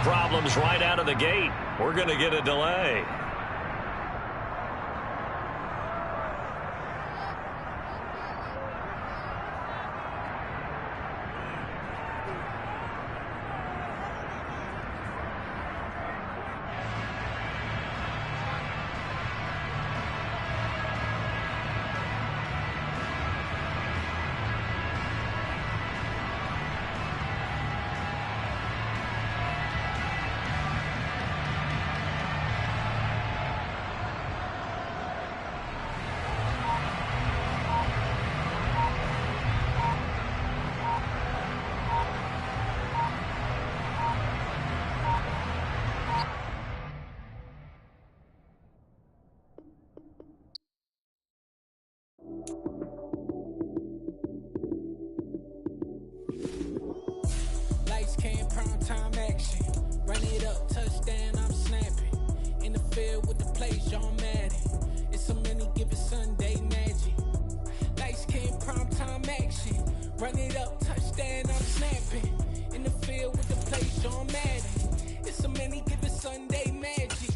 problems right out of the gate. We're going to get a delay. Lights came, prime time action. Run it up, touchdown, I'm snapping. In the field with the play, John Madden. It's a many given Sunday magic. Lights came, prime time action. Run it up, touchdown, I'm snapping. In the field with the play, John Madden. It's a many given Sunday magic.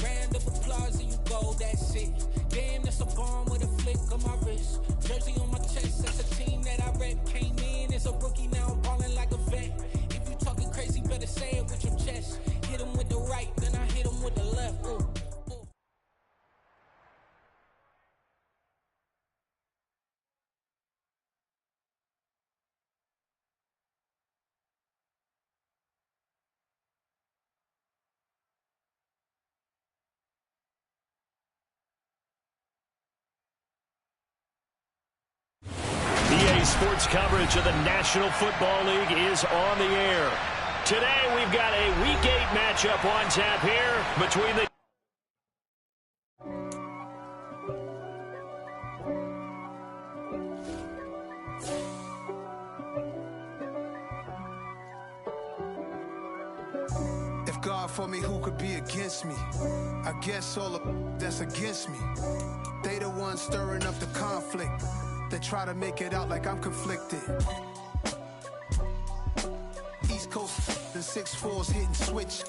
Round of applause and you go, that's it. Damn, that's a bomb with a flick on my wrist. Jersey on my chest, that's a team that I rep. Came in as a rookie, now I'm balling like a vet. If you talking crazy, better say it with your chest. Hit him with the right, then I hit him with the left. Ooh. EA Sports coverage of the National Football League is on the air. Today we've got a Week 8 matchup on tap here between the If God for me, who could be against me? I guess all of that's against me. They the ones stirring up the conflict. They try to make it out like I'm conflicted. East Coast and 6'4's hitting switch.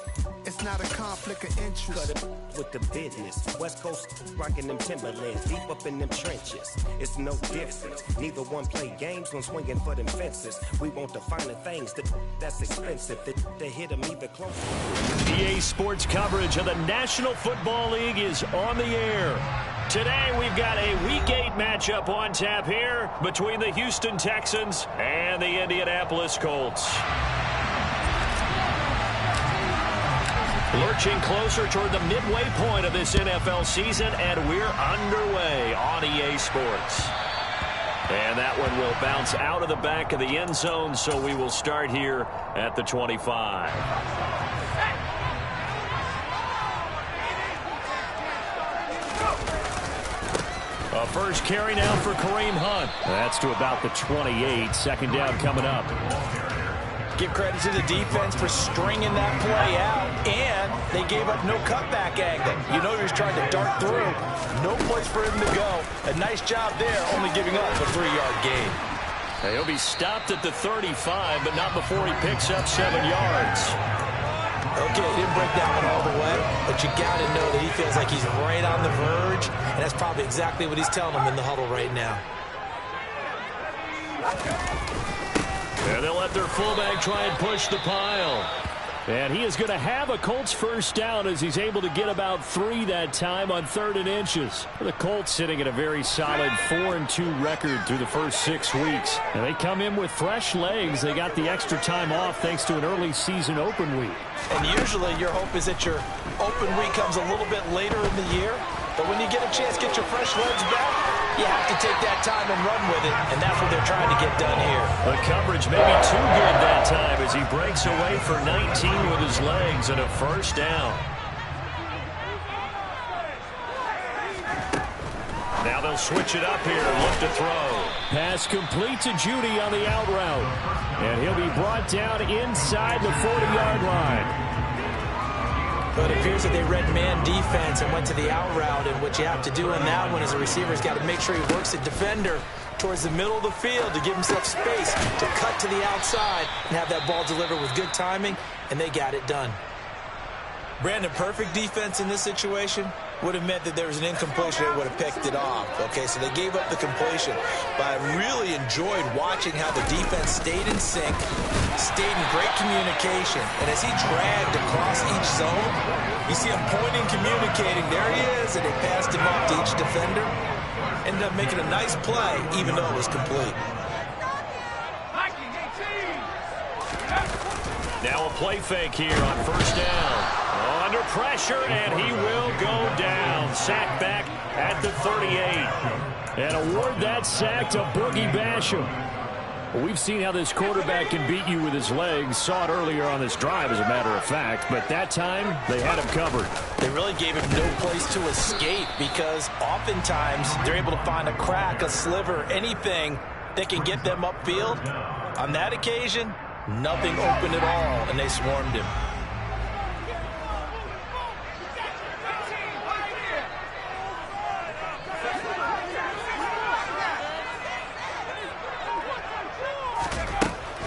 It's not a conflict of interest. Cut it with the business. West Coast rocking them Timberlands, deep up in them trenches. It's no difference. Neither one play games when swinging for them fences. We want the finer things that's expensive. They hit them either close. EA Sports coverage of the National Football League is on the air. Today we've got a Week 8 matchup on tap here between the Houston Texans and the Indianapolis Colts. Lurching closer toward the midway point of this NFL season, and we're underway on EA Sports. And that one will bounce out of the back of the end zone, so we will start here at the 25. A first carry now for Kareem Hunt. That's to about the 28. Second down coming up. Give credit to the defense for stringing that play out, and they gave up no cutback angle. You know he was trying to dart through. No place for him to go. A nice job there, only giving up a 3-yard gain. He'll be stopped at the 35, but not before he picks up 7 yards. Okay, he didn't break that one all the way, but you got to know that he feels like he's right on the verge, and that's probably exactly what he's telling them in the huddle right now. And they'll let their fullback try and push the pile. And he is going to have a Colts first down as he's able to get about 3 that time on 3rd and inches. The Colts sitting at a very solid 4-2 record through the first 6 weeks. And they come in with fresh legs. They got the extra time off thanks to an early season open week. And usually your hope is that your open week comes a little bit later in the year. But when you get a chance to get your fresh legs back, you have to take that time and run with it, and that's what they're trying to get done here. The coverage may be too good that time as he breaks away for 19 with his legs and a first down. Now they'll switch it up here, look to throw. Pass complete to Judy on the out route, and he'll be brought down inside the 40-yard line. But it appears that they read man defense and went to the out route, and what you have to do in that one is a receiver's got to make sure he works the defender towards the middle of the field to give himself space to cut to the outside and have that ball delivered with good timing, and they got it done. Brandon, perfect defense in this situation would have meant that there was an incompletion. They would have picked it off. Okay, so they gave up the completion. But I really enjoyed watching how the defense stayed in sync, stayed in great communication. And as he dragged across each zone, you see him pointing, communicating. There he is, and they passed him off to each defender. Ended up making a nice play, even though it was complete. Now a play fake here on first down. Under pressure, and he will go down. Sacked back at the 38. And award that sack to Boogie Basham. Well, we've seen how this quarterback can beat you with his legs. Saw it earlier on this drive, as a matter of fact. But that time, they had him covered. They really gave him no place to escape because oftentimes they're able to find a crack, a sliver, anything that can get them upfield. On that occasion, nothing open at all, and they swarmed him.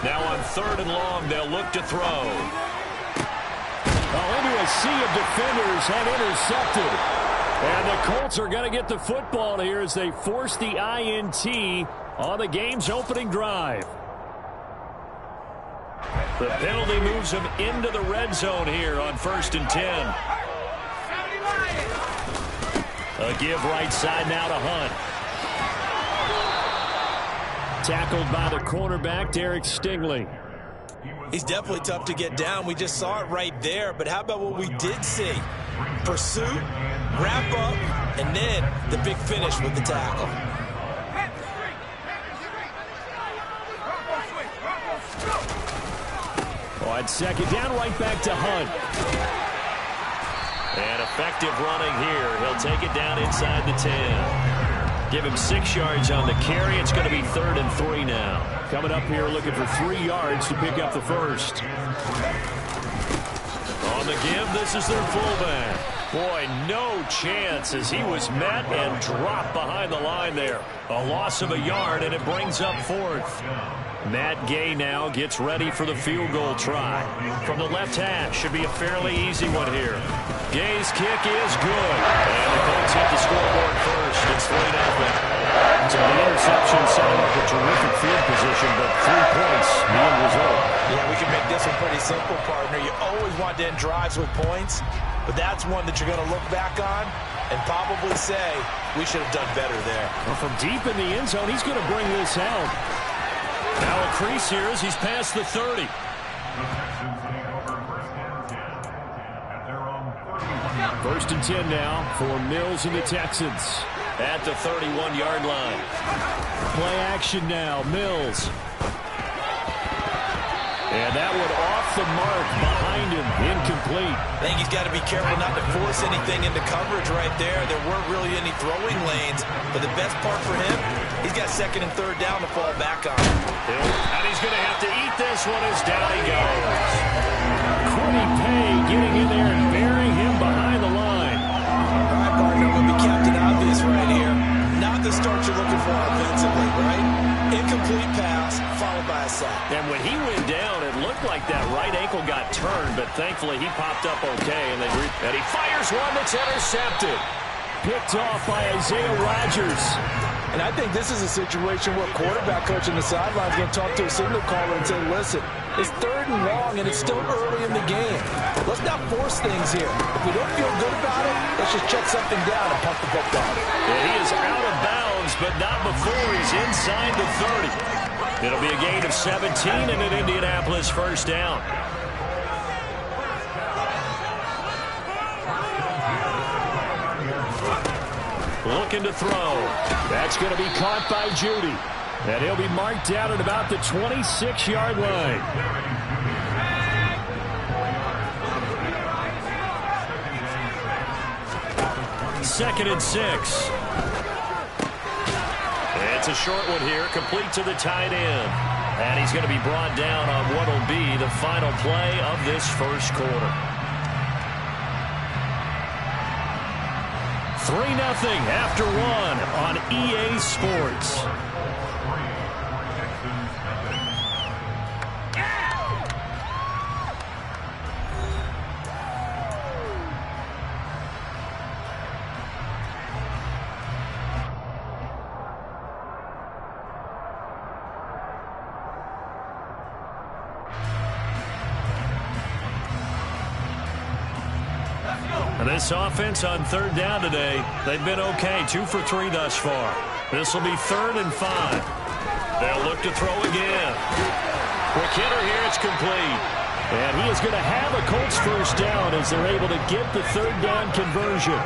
Now on 3rd and long, they'll look to throw. Oh, into a sea of defenders and intercepted. And the Colts are going to get the football here as they force the INT on the game's opening drive. The penalty moves them into the red zone here on 1st and 10. A give right side now to Hunt. Tackled by the cornerback, Derek Stingley. He's definitely tough to get down. We just saw it right there. But how about what we did see? Pursuit, wrap up, and then the big finish with the tackle. On 2nd down, right back to Hunt. And effective running here. He'll take it down inside the 10. Give him 6 yards on the carry. It's going to be 3rd and 3 now. Coming up here looking for 3 yards to pick up the first. On the give, this is their fullback. Boy, no chance as he was met and dropped behind the line there. A loss of a yard, and it brings up 4th. Matt Gay now gets ready for the field goal try. From the left hash, should be a fairly easy one here. Gay's kick is good. And the Colts hit the scoreboard first. It's 3-0. So the interception set up a terrific field position, but 3 points, the end result. Yeah, we can make this one pretty simple, partner. You always want to end drives with points, but that's one that you're going to look back on and probably say, we should have done better there. Well, from deep in the end zone, he's going to bring this out. Now a crease here as he's past the 30. First and 10 now for Mills and the Texans at the 31-yard line. Play action now, Mills. And that one off the mark behind him, incomplete. I think he's got to be careful not to force anything into coverage right there. There weren't really any throwing lanes, but the best part for him, he's got 2nd and 3rd down to fall back on. And he's going to have to eat this one as down he goes. Quiddy Pay getting in there and burying him behind the line. All right, partner, I'm going to be Captain Obvious right here. Not the start you're looking for offensively, right? Incomplete pass, followed by a sack. And when he went down, it looked like that right ankle got turned, but thankfully he popped up okay, and he fires one that's intercepted. Picked off by Isaiah Rodgers. And I think this is a situation where quarterback coach on the sideline is going to talk to a signal caller and say, listen, it's 3rd and long, and it's still early in the game. Let's not force things here. If we don't feel good about it, let's just check something down and pump the football. And he is out of bounds, but not before he's inside the 30. It'll be a gain of 17 and an Indianapolis first down. Looking to throw. That's going to be caught by Judy. And he'll be marked down at about the 26-yard line. Second and 6. It's a short one here, complete to the tight end. And he's going to be brought down on what will be the final play of this first quarter. 3-0 after 1 on EA Sports. This offense on third down today, they've been okay. 2 for 3 thus far. This will be 3rd and 5. They'll look to throw again. Quick hitter here, it's complete. And he is going to have a Colts first down as they're able to get the third down conversion.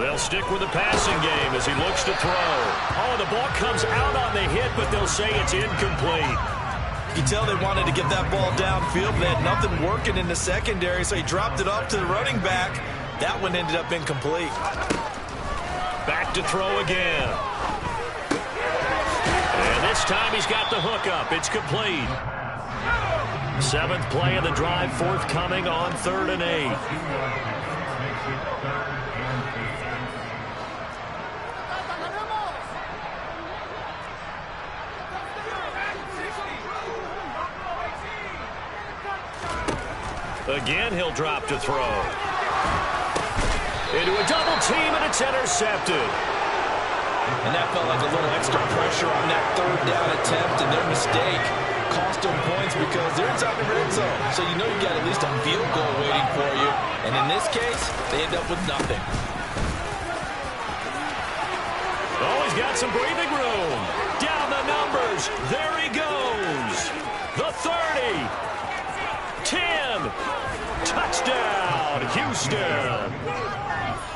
They'll stick with the passing game as he looks to throw. Oh, the ball comes out on the hit, but they'll say it's incomplete. You can tell they wanted to get that ball downfield. They had nothing working in the secondary, so he dropped it off to the running back. That one ended up incomplete. Back to throw again. And this time he's got the hook up. It's complete. 7th play of the drive, forthcoming on 3rd and 8. Again, he'll drop to throw. Into a double team, and it's intercepted. And that felt like a little extra pressure on that 3rd down attempt, and their mistake cost them points because they're inside the red zone. So you know you got at least a field goal waiting for you. And in this case, they end up with nothing. Oh, he's got some breathing room. Down the numbers. There he goes. The 30. 10. Touchdown, Houston.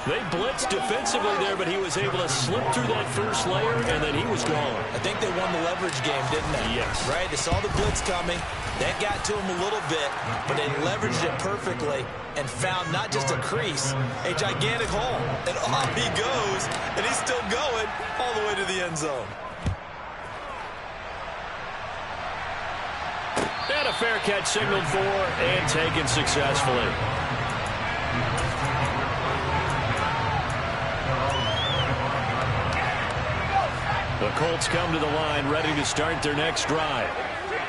They blitzed defensively there, but he was able to slip through that first layer, and then he was gone. I think they won the leverage game, didn't they? Yes. Right? They saw the blitz coming. That got to him a little bit, but they leveraged it perfectly and found not just a crease, a gigantic hole. And off he goes, and he's still going all the way to the end zone. And a fair catch signaled for and taken successfully. The Colts come to the line ready to start their next drive.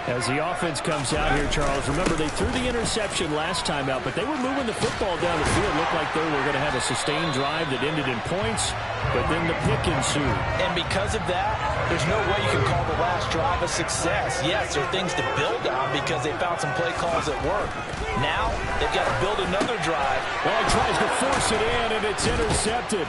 As the offense comes out here, Charles, remember they threw the interception last time out, but they were moving the football down the field. Looked like they were going to have a sustained drive that ended in points, but then the pick ensued. And because of that, there's no way you can call the last drive a success. Yes, there are things to build on because they found some play calls that work. Now, they've got to build another drive. Well, he tries to force it in, and it's intercepted.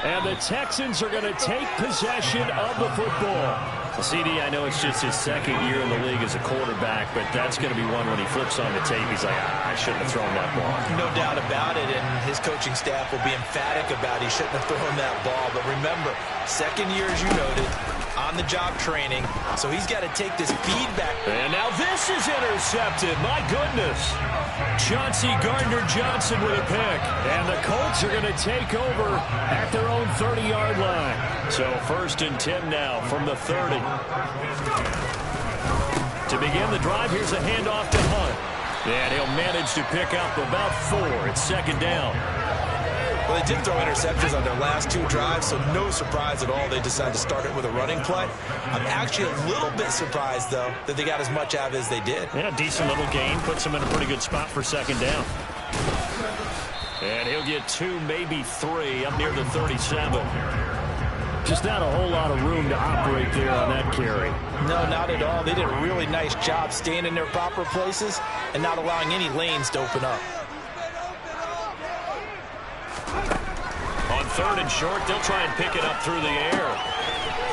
And the Texans are going to take possession of the football. CD, I know it's just his 2nd year in the league as a quarterback, but that's going to be one when he flips on the tape. He's like, I shouldn't have thrown that ball. No doubt about it, and his coaching staff will be emphatic about he shouldn't have thrown that ball. But remember, 2nd year, as you noted, on-the-job training, so he's got to take this feedback. And now this is intercepted. My goodness. Chauncey Gardner-Johnson with a pick. And the Colts are going to take over at their own 30-yard line. So 1st and 10 now from the 30. To begin the drive, here's a handoff to Hunt. And he'll manage to pick up about 4. It's 2nd down. Well, they did throw interceptions on their last 2 drives, so no surprise at all they decided to start it with a running play. I'm actually a little bit surprised, though, that they got as much out of it as they did. Yeah, decent little gain. Puts them in a pretty good spot for 2nd down. And he'll get 2, maybe 3, up near the 37. Just not a whole lot of room to operate there on that carry. No, not at all. They did a really nice job staying in their proper places and not allowing any lanes to open up. On 3rd and short, they'll try and pick it up through the air.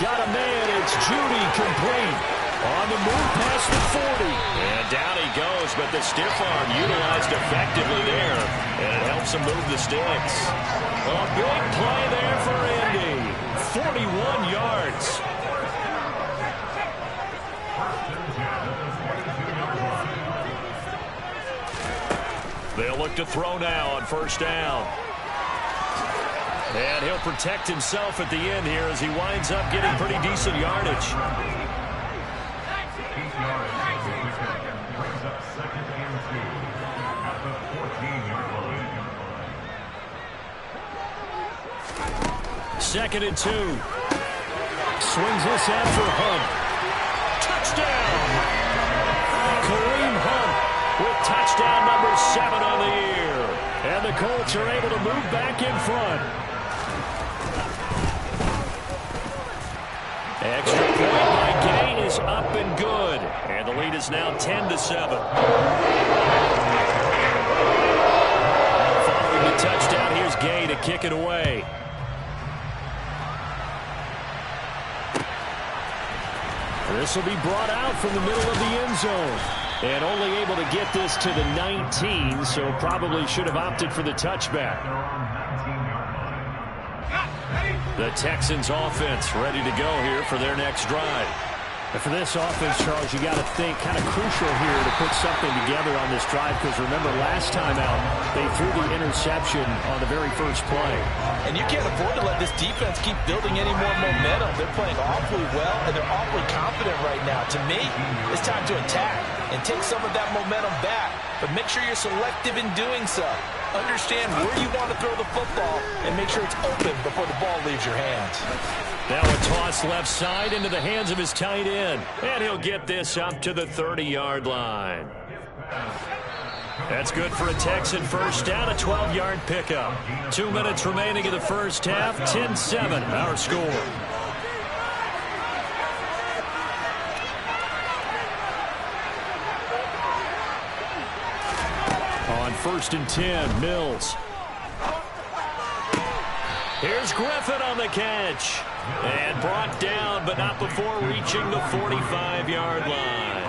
Got a man, it's Judy complete. On the move past the 40. And down he goes, but the stiff arm utilized effectively there. And it helps him move the sticks. A big play there for Indy. 41 yards. They'll look to throw now on 1st down. And he'll protect himself at the end here as he winds up getting pretty decent yardage. Second and 2. Swings this out for Hunt. Touchdown! Kareem Hunt with touchdown number 7 on the year. And the Colts are able to move back in front. Extra point by Gain is up and good. And the lead is now 10-7. a touchdown. Here's Gay to kick it away. This will be brought out from the middle of the end zone. And only able to get this to the 19, so probably should have opted for the touchback. The Texans offense ready to go here for their next drive. And for this offense, Charles, you got to think kind of crucial here to put something together on this drive, because remember last time out they threw the interception on the very first play. And you can't afford to let this defense keep building any more momentum. They're playing awfully well, and they're awfully confident right now. To me, it's time to attack and take some of that momentum back, but make sure you're selective in doing so. Understand where you want to throw the football and make sure it's open before the ball leaves your hands. Now a toss left side into the hands of his tight end. And he'll get this up to the 30-yard line. That's good for a Texan first down, a 12-yard pickup. 2 minutes remaining in the first half, 10-7, our score. On 1st and 10, Mills. Here's Griffin on the catch. And brought down, but not before reaching the 45-yard line.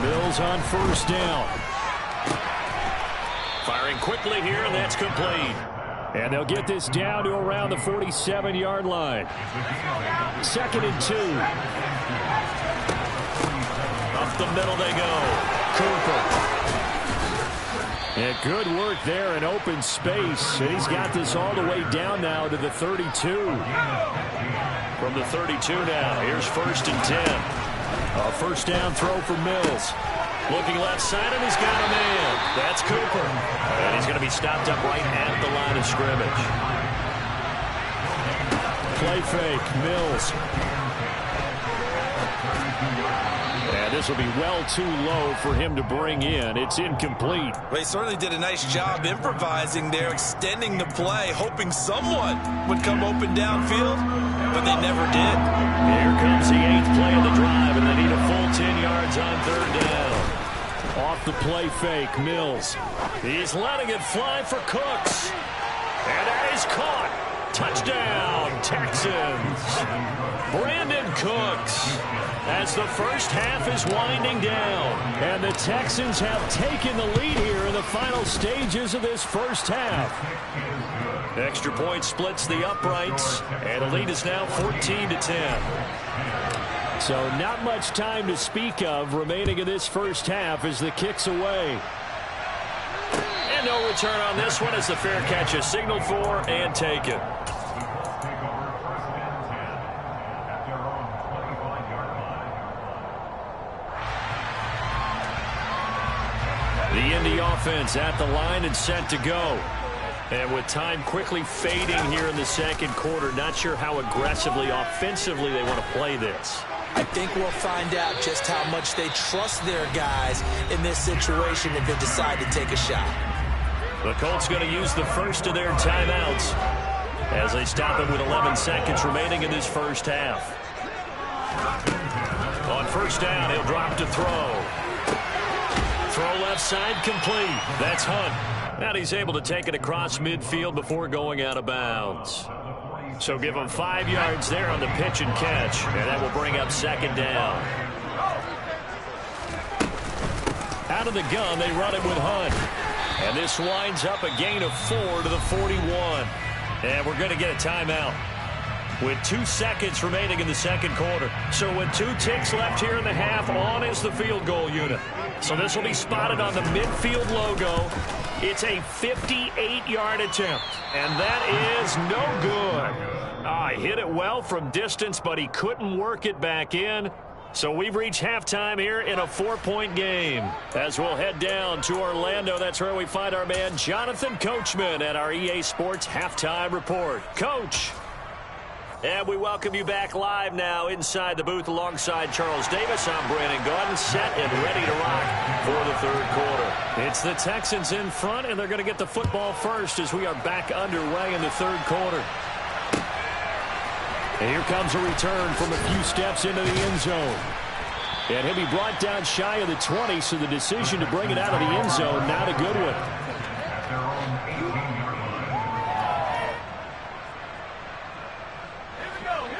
Mills on first down. Firing quickly here, and that's complete. And they'll get this down to around the 47-yard line. 2nd and 2. Up the middle they go. Cooper. And good work there in open space. And he's got this all the way down now to the 32. From the 32 now, here's 1st and 10. A first down throw for Mills. Looking left side, and he's got a man. That's Cooper. And he's going to be stopped up right at the line of scrimmage. Play fake, Mills. And this will be well too low for him to bring in. It's incomplete. Well, he certainly did a nice job improvising there, extending the play, hoping someone would come open downfield, but they never did. Here comes the 8th play of the drive, and they need a full 10 yards on 3rd down. Off the play fake, Mills. He's letting it fly for Cooks. And that is caught. Touchdown, Texans. Brandon Cooks. As the first half is winding down. And the Texans have taken the lead here in the final stages of this first half. Extra point splits the uprights. And the lead is now 14-10. So not much time to speak of remaining in this first half as the kick's away. And no return on this one as the fair catch is signaled for and taken. The Indy offense at the line and set to go. And with time quickly fading here in the second quarter, not sure how aggressively, offensively they want to play this. I think we'll find out just how much they trust their guys in this situation if they decide to take a shot. The Colts going to use the first of their timeouts as they stop it with 11 seconds remaining in this first half. On first down, he'll drop to throw. Throw left side complete. That's Hunt. And he's able to take it across midfield before going out of bounds. So give him 5 yards there on the pitch and catch. And that will bring up 2nd down. Out of the gun, they run it with Hunt. And this winds up a gain of 4 to the 41. And we're going to get a timeout with 2 seconds remaining in the second quarter. So with 2 ticks left here in the half, on is the field goal unit. So this will be spotted on the midfield logo. It's a 58-yard attempt, and that is no good. He hit it well from distance, but he couldn't work it back in. So we've reached halftime here in a 4-point game. As we'll head down to Orlando, that's where we find our man Jonathan Coachman at our EA Sports Halftime Report. Coach. And we welcome you back live now inside the booth alongside Charles Davis. I'm Brandon Gaudin, set and ready to rock for the third quarter. It's the Texans in front, and they're going to get the football first as we are back underway in the third quarter. And here comes a return from a few steps into the end zone. And he'll be brought down shy of the 20, so the decision to bring it out of the end zone, not a good one.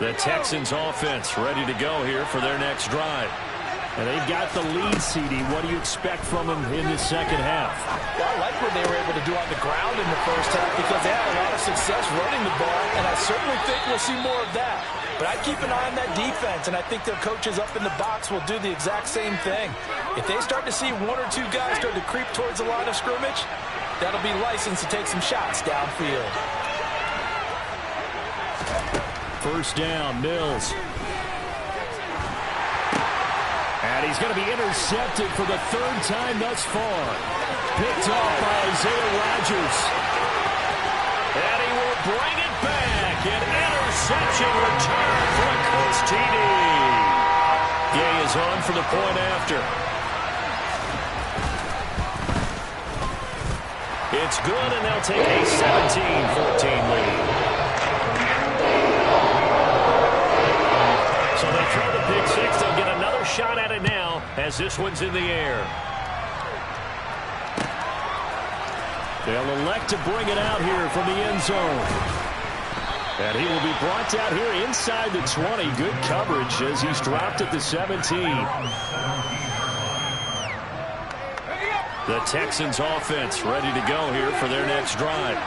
The Texans offense ready to go here for their next drive. And they've got the lead, CD. What do you expect from them in the second half? Well, I like what they were able to do on the ground in the first half because they had a lot of success running the ball, and I certainly think we'll see more of that. But I keep an eye on that defense, and I think their coaches up in the box will do the exact same thing. If they start to see one or two guys start to creep towards the line of scrimmage, that'll be licensed to take some shots downfield. First down, Mills. And he's going to be intercepted for the third time thus far. Picked off by Isaiah Rodgers. And he will bring it back. An interception return for a Colts TD. Gay is on for the point after. It's good, and they'll take a 17-14 lead. So they throw the pick six. They'll get another shot at it now as this one's in the air. They'll elect to bring it out here from the end zone. And he will be brought down here inside the 20. Good coverage as he's dropped at the 17. The Texans offense ready to go here for their next drive.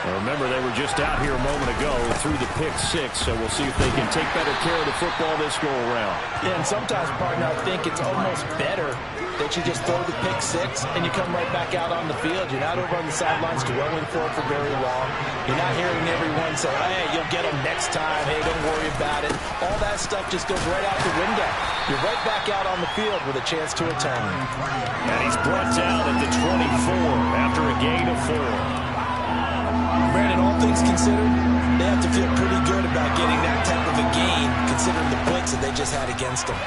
Now remember, they were just out here a moment ago through the pick six, so we'll see if they can take better care of the football this go-around. Yeah, and sometimes, partner, I think it's almost better that you just throw the pick six and you come right back out on the field. You're not over on the sidelines dwelling for it for very long. You're not hearing everyone say, hey, you'll get them next time. Hey, don't worry about it. All that stuff just goes right out the window. You're right back out on the field with a chance to atone. And he's brought down at the 24 after a gain of 4. Brandon, all things considered, they have to feel pretty good about getting that type of a gain, considering the points that they just had against them.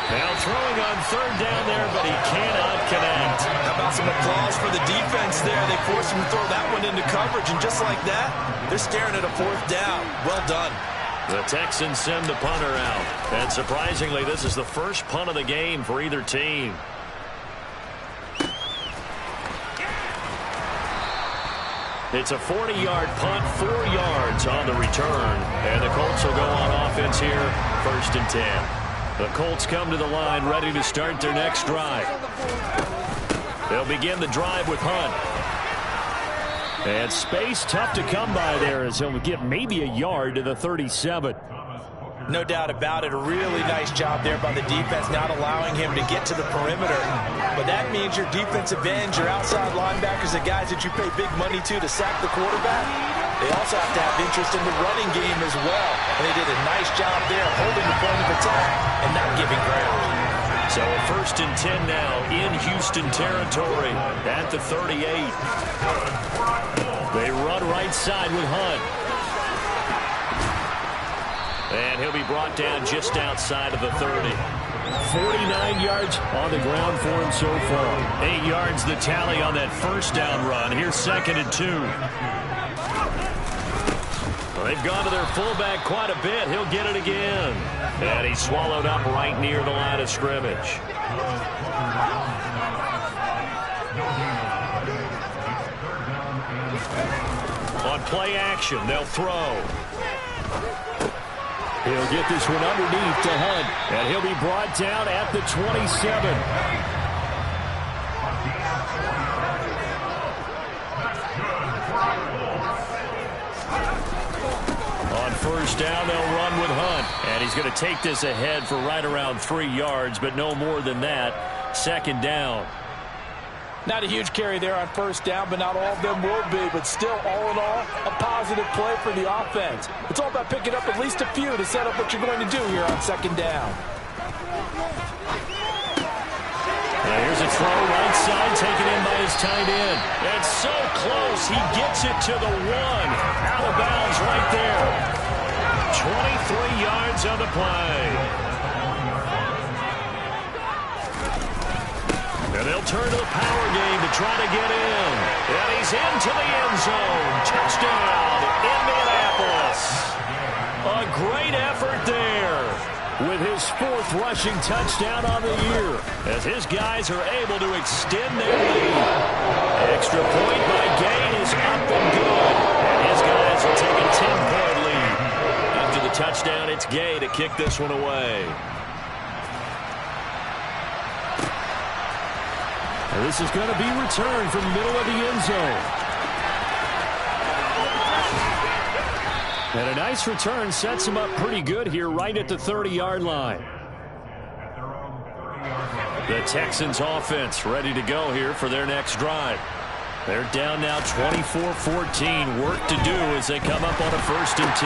Now throwing on third down there, but he cannot connect. How about some applause for the defense there? They forced him to throw that one into coverage, and just like that, they're staring at a fourth down. Well done. The Texans send the punter out. And surprisingly, this is the first punt of the game for either team. It's a 40-yard punt, 4 yards on the return. And the Colts will go on offense here, 1st and 10. The Colts come to the line ready to start their next drive. They'll begin the drive with Hunt. And space tough to come by there as he'll get maybe a yard to the 37. No doubt about it. A really nice job there by the defense, not allowing him to get to the perimeter. But that means your defensive ends, your outside linebackers, the guys that you pay big money to sack the quarterback, they also have to have interest in the running game as well. And they did a nice job there holding the point of attack and not giving ground. So a 1st and 10 now in Houston territory at the 38. They run right side with Hunt. And he'll be brought down just outside of the 30. 49 yards on the ground for him so far. 8 yards the tally on that first down run. Here's 2nd and 2. Well, they've gone to their fullback quite a bit. He'll get it again. And he's swallowed up right near the line of scrimmage. On play action, they'll throw. He'll get this one underneath to Hunt, and he'll be brought down at the 27. On 1st down, they'll run with Hunt, and he's going to take this ahead for right around 3 yards, but no more than that. 2nd down. Not a huge carry there on 1st down, but not all of them will be. But still, all in all, a positive play for the offense. It's all about picking up at least a few to set up what you're going to do here on 2nd down. Now here's a throw right side, taken in by his tight end. And so close, he gets it to the 1. Out of bounds right there. 23 yards on the play. And they'll turn to the power game to try to get in. And he's into the end zone. Touchdown, Indianapolis. A great effort there. with his 4th rushing touchdown on the year, as his guys are able to extend their lead. Extra point by Gay is up and good, and his guys will take a 10-point lead. After the touchdown, it's Gay to kick this one away. And this is going to be returned from the middle of the end zone. And a nice return sets him up pretty good here right at the 30-yard line. The Texans offense ready to go here for their next drive. They're down now 24-14. Work to do as they come up on a 1st and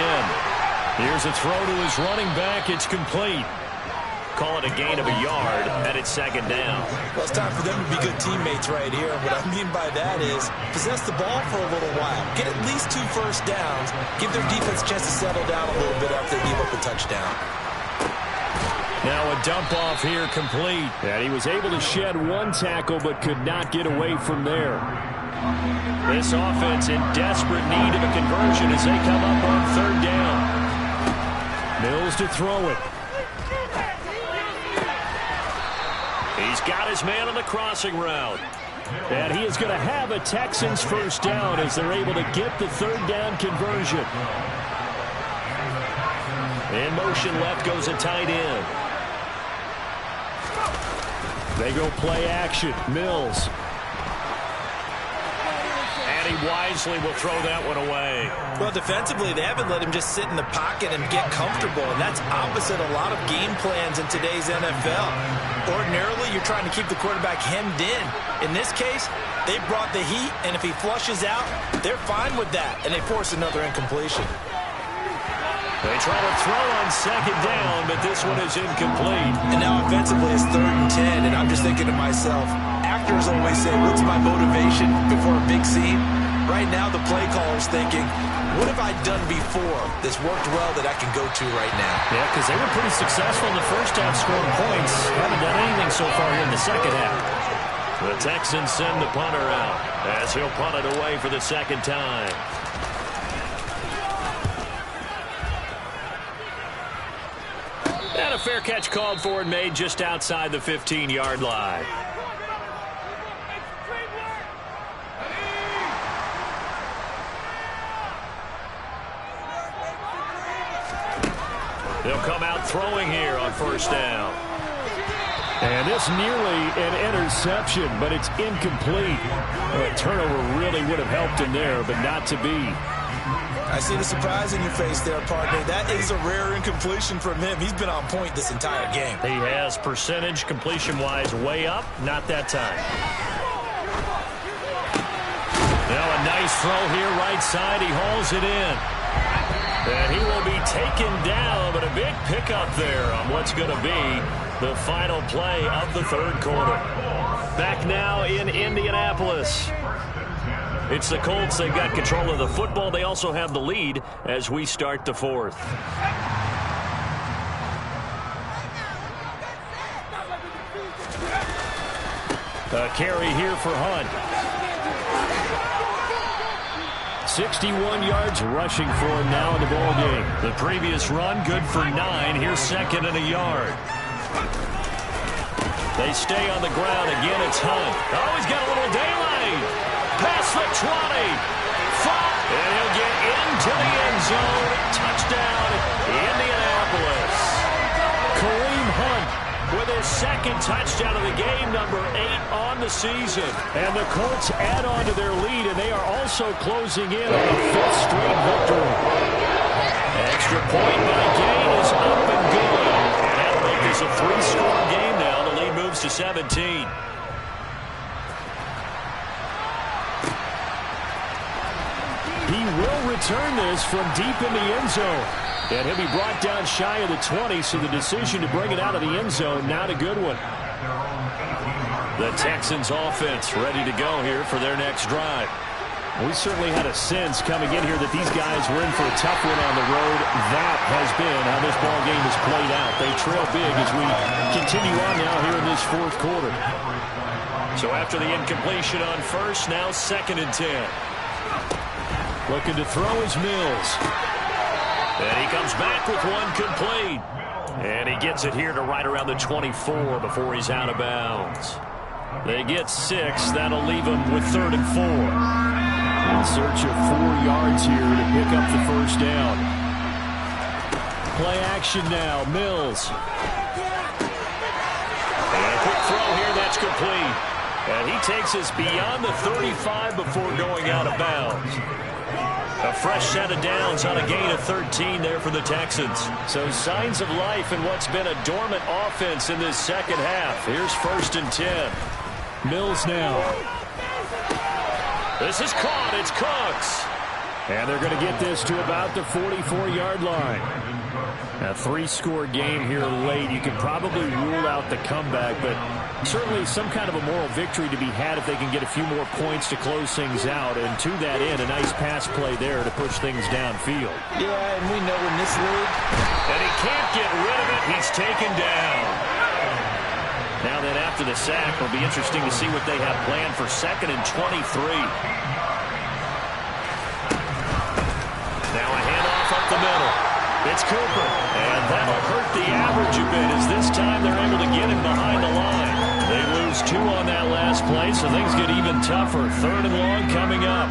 10. Here's a throw to his running back. It's complete. Call it a gain of a yard, and it's 2nd down. Well, it's time for them to be good teammates right here. What I mean by that is possess the ball for a little while. Get at least 2 first downs. Give their defense a chance to settle down a little bit after they give up a touchdown. Now a dump off here complete. And he was able to shed 1 tackle but could not get away from there. This offense in desperate need of a conversion as they come up on 3rd down. Mills to throw it. He's got his man on the crossing route. And he is going to have a Texans 1st down as they're able to get the 3rd down conversion. In motion left goes a tight end. They go play action. Mills. And he wisely will throw that one away. Well, defensively, they haven't let him just sit in the pocket and get comfortable, and that's opposite a lot of game plans in today's NFL. Ordinarily, you're trying to keep the quarterback hemmed in. In this case, they brought the heat, and if he flushes out, they're fine with that, and they force another incompletion. They try to throw on 2nd down, but this one is incomplete. And now offensively, it's 3rd and 10, and I'm just thinking to myself, actors always say, what's my motivation before a big scene? Right now, the play caller's thinking, what have I done before that's worked well that I can go to right now? Yeah, because they were pretty successful in the first half scoring points. Haven't done anything so far here in the second half. The Texans send the punter out as he'll punt it away for the 2nd time. And a fair catch called for and made just outside the 15-yard line. They'll come out throwing here on 1st down. And this nearly an interception, but it's incomplete. A turnover really would have helped him there, but not to be. I see the surprise in your face there, partner. That is a rare incompletion from him. He's been on point this entire game. He has percentage completion-wise way up. Not that time. Now a nice throw here right side. He hauls it in. And he will be taken down, but a big pickup there on what's going to be the final play of the 3rd quarter. Back now in Indianapolis. It's the Colts. They've got control of the football. They also have the lead as we start the 4th. A carry here for Hunt. 61 yards rushing for him now in the ball game. The previous run good for 9. Here's 2nd and a yard. They stay on the ground. Again, it's Hunt. Oh, he's got a little daylight. Past the 20. And he'll get into the end zone. Touchdown, Indianapolis. Kareem Hunt with his 2nd touchdown of the game, number 8 on the season. And the Colts add on to their lead, and they are also closing in on a 5th straight victory. Extra point by Gay is up and good. And that'll make this a 3-score game now. The lead moves to 17. He will return this from deep in the end zone. And he'll be brought down shy of the 20, so the decision to bring it out of the end zone, not a good one. The Texans offense ready to go here for their next drive. We certainly had a sense coming in here that these guys were in for a tough one on the road. That has been how this ball game has played out. They trail big as we continue on now here in this 4th quarter. So after the incompletion on 1st, now 2nd and 10. Looking to throw is Mills. And he comes back with one complete. And he gets it here to right around the 24 before he's out of bounds. They get 6. That'll leave them with 3rd and 4. In search of 4 yards here to pick up the first down. Play action now. Mills. And a quick throw here. That's complete. And he takes us beyond the 35 before going out of bounds. A fresh set of downs on a gain of 13 there for the Texans. So signs of life in what's been a dormant offense in this second half. Here's 1st and 10. Mills now. This is caught. It's Cooks. And they're going to get this to about the 44-yard line. A 3-score game here late. You can probably rule out the comeback, but certainly some kind of a moral victory to be had if they can get a few more points to close things out. And to that end, a nice pass play there to push things downfield. Yeah, and we know in this league. And he can't get rid of it. He's taken down. Now then, after the sack, it'll be interesting to see what they have planned for 2nd and 23. Now a handoff up the middle. It's Cooper, and that'll hurt the average a bit as this time they're able to get him behind the line. They lose 2 on that last play, so things get even tougher. 3rd and long coming up.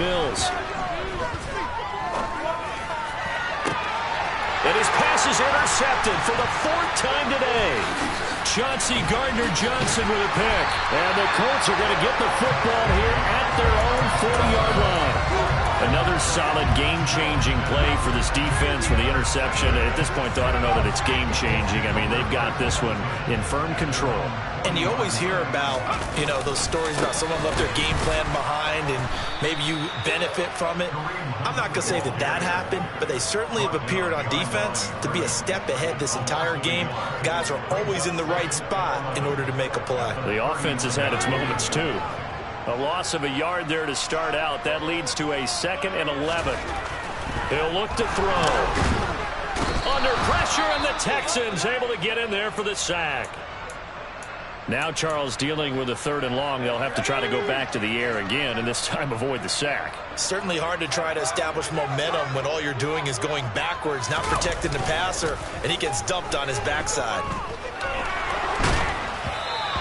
Mills. And his pass is intercepted for the 4th time today. Chauncey Gardner-Johnson with a pick. And the Colts are going to get the football here at their own 40-yard line. Another solid game-changing play for this defense for the interception. At this point, though, I don't know that it's game-changing. I mean, they've got this one in firm control. And you always hear about, you know, those stories about someone left their game plan behind and maybe you benefit from it. I'm not going to say that that happened, but they certainly have appeared on defense to be a step ahead this entire game. Guys are always in the right spot in order to make a play. The offense has had its moments, too. A loss of a yard there to start out. That leads to a 2nd and 11. He'll look to throw. Under pressure, and the Texans able to get in there for the sack. Now Charles dealing with a 3rd and long. They'll have to try to go back to the air again, and this time avoid the sack. Certainly hard to try to establish momentum when all you're doing is going backwards, not protecting the passer, and he gets dumped on his backside.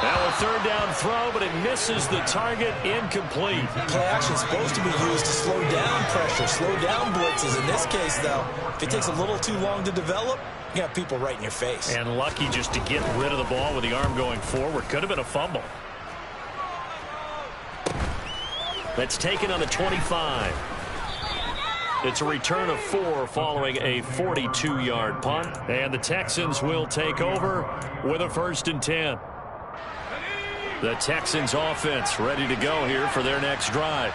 Now a 3rd down throw, but it misses the target. Incomplete. Play action is supposed to be used to slow down pressure, slow down blitzes. In this case, though, if it takes a little too long to develop, you got people right in your face. And lucky just to get rid of the ball with the arm going forward. Could have been a fumble. That's taken on the 25. It's a return of 4 following a 42-yard punt. And the Texans will take over with a 1st and 10. The Texans offense ready to go here for their next drive.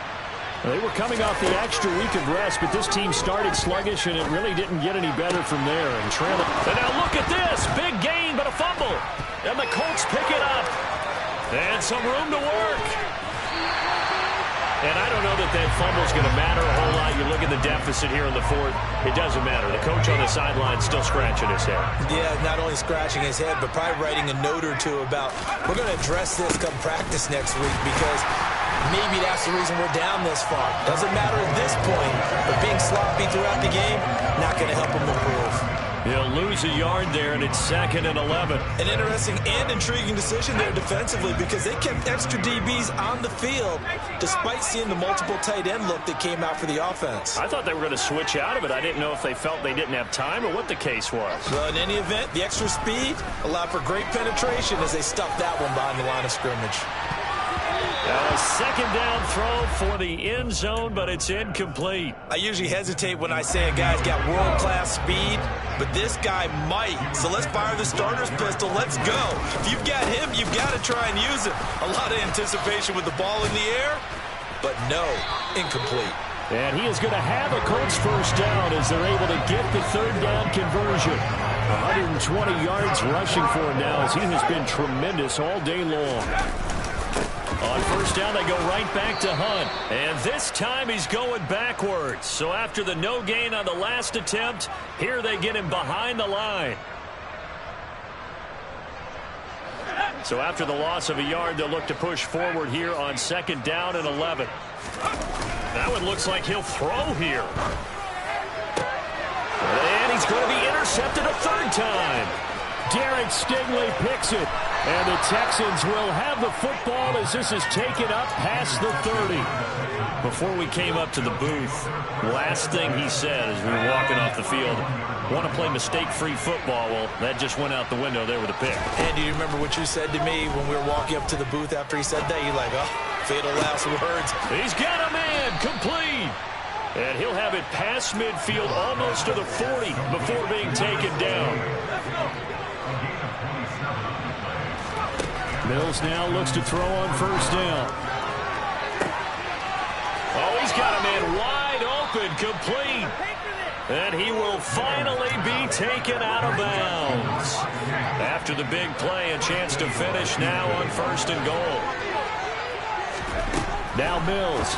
They were coming off the extra week of rest, but this team started sluggish, and it really didn't get any better from there. And now look at this. Big gain, but a fumble. And the Colts pick it up. And some room to work. And I don't know that that fumble's going to matter a whole lot. You look at the deficit here in the 4th. It doesn't matter. The coach on the sideline still scratching his head. Yeah, not only scratching his head, but probably writing a note or two about, we're going to address this come practice next week because maybe that's the reason we're down this far. Doesn't matter at this point, but being sloppy throughout the game, not going to help him improve. He'll lose a yard there, and it's 2nd and 11. An interesting and intriguing decision there defensively because they kept extra DBs on the field despite seeing the multiple tight end look that came out for the offense. I thought they were going to switch out of it. I didn't know if they felt they didn't have time or what the case was. Well, in any event, the extra speed allowed for great penetration as they stuffed that one behind the line of scrimmage. A 2nd down throw for the end zone, but it's incomplete. I usually hesitate when I say a guy's got world-class speed, but this guy might. So let's fire the starter's pistol. Let's go. If you've got him, you've got to try and use him. A lot of anticipation with the ball in the air, but no, incomplete. And he is going to have a Colts 1st down as they're able to get the 3rd down conversion. 120 yards rushing for him now as he has been tremendous all day long. On 1st down, they go right back to Hunt. And this time he's going backwards. So after the no gain on the last attempt, here they get him behind the line. So after the loss of a yard, they'll look to push forward here on 2nd down and 11. That one looks like he'll throw here. And he's going to be intercepted a third time. Derek Stingley picks it. And the Texans will have the football as this is taken up past the 30. Before we came up to the booth, last thing he said as we were walking off the field, want to play mistake-free football. Well, that just went out the window there with a pick. And do you remember what you said to me when we were walking up to the booth after he said that? You're like, oh, fatal last words. He's got a man complete. And he'll have it past midfield almost to the 40 before being taken down. Mills now looks to throw on first down. Oh, he's got a man wide open, complete. And he will finally be taken out of bounds. After the big play, a chance to finish now on first and goal. Now Mills.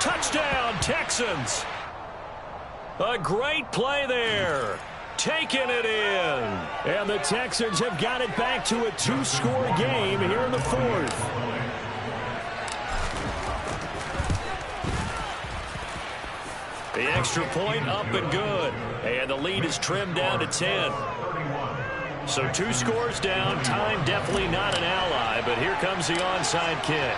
Touchdown, Texans. A great play there. Taking it in. And the Texans have got it back to a 2-score game here in the fourth. The extra point up and good. And the lead is trimmed down to 10. So 2 scores down. Time definitely not an ally, but here comes the onside kick.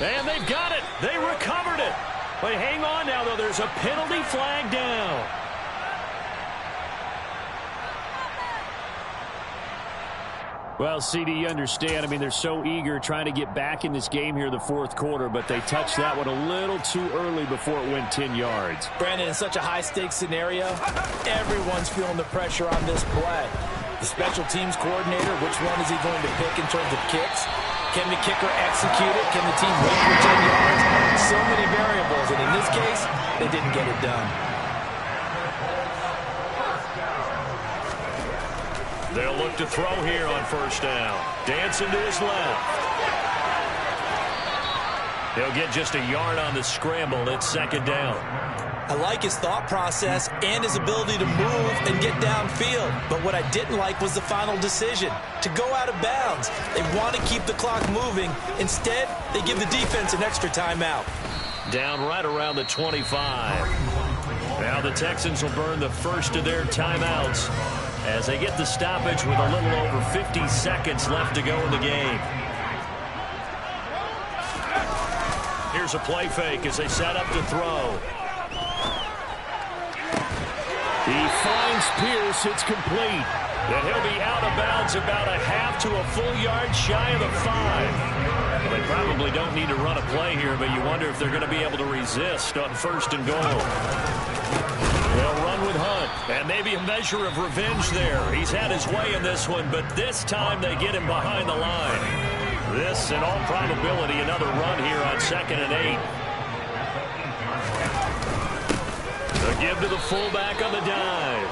And they've got it. They recovered it. But hang on now, though. There's a penalty flag down. Well, CD, you understand. I mean, they're so eager trying to get back in this game here in the fourth quarter, but they touched that one a little too early before it went 10 yards. Brandon, in such a high-stakes scenario, everyone's feeling the pressure on this play. The special teams coordinator, which one is he going to pick in terms of kicks? Can the kicker execute it? Can the team wait for 10 yards? So many variables, and in this case, they didn't get it done. They'll look to throw here on first down. Dancing to his left. He'll get just a yard on the scramble. It's second down. I like his thought process and his ability to move and get downfield. But what I didn't like was the final decision, to go out of bounds. They want to keep the clock moving. Instead, they give the defense an extra timeout. Down right around the 25. Now the Texans will burn the first of their timeouts as they get the stoppage with a little over 50 seconds left to go in the game. Here's a play fake as they set up to throw. He finds Pierce. It's complete. And he'll be out of bounds about a half to a full yard shy of the 5. Well, they probably don't need to run a play here, but you wonder if they're going to be able to resist on first and goal. They'll run with Hunt, and maybe a measure of revenge there. He's had his way in this one, but this time they get him behind the line. This, in all probability, another run here on 2nd and 8. The give to the fullback on the dive.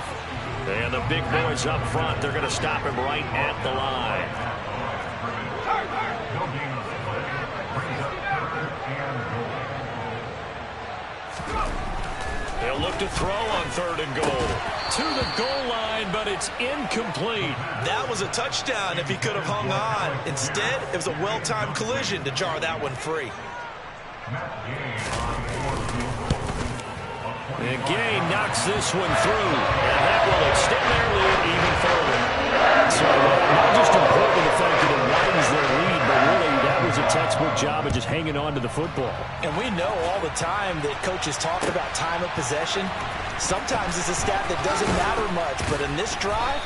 And the big boys up front, they're going to stop him right at the line. They'll look to throw on 3rd and goal. To the goal line, but it's incomplete. That was a touchdown if he could have hung on. Instead, it was a well-timed collision to jar that one free. And Gay knocks this one through, and that will extend their lead even further. So not just important the fact that it widens their lead, but really that was a textbook job of just hanging on to the football. And we know all the time that coaches talk about time of possession. Sometimes it's a stat that doesn't matter much, but in this drive,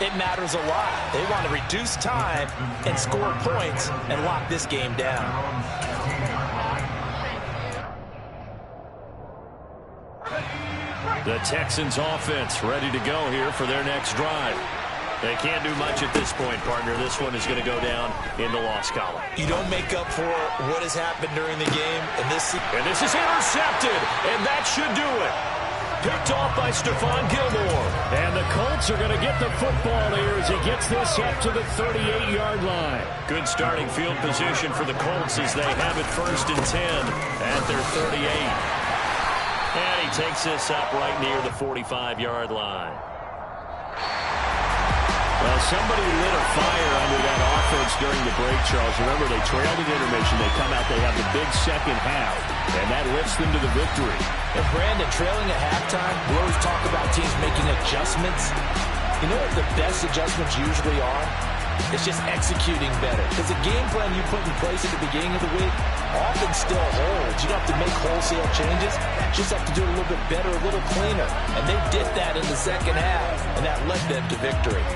it matters a lot. They want to reduce time and score points and lock this game down. The Texans offense ready to go here for their next drive. They can't do much at this point, partner. This one is going to go down in the loss column. You don't make up for what has happened during the game. And this is intercepted, and that should do it. Picked off by Stephon Gilmore. And the Colts are going to get the football here as he gets this up to the 38-yard line. Good starting field position for the Colts as they have it 1st and 10 at their 38. And he takes this up right near the 45-yard line. Well, somebody lit a fire under that offense during the break, Charles. Remember, they trailed at intermission. They come out, they have the big second half, and that lifts them to the victory. And Brandon, trailing at halftime, we always talk about teams making adjustments. You know what the best adjustments usually are? It's just executing better. Because the game plan you put in place at the beginning of the week often still holds. You don't have to make wholesale changes. You just have to do it a little bit better, a little cleaner. And they did that in the second half, and that led them to victory.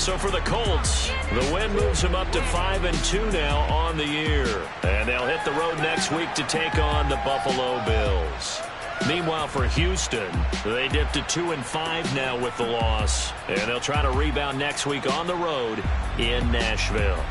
So for the Colts, the win moves them up to 5-2 now on the year. And they'll hit the road next week to take on the Buffalo Bills. Meanwhile, for Houston, they dipped to 2-5 now with the loss. And they'll try to rebound next week on the road in Nashville.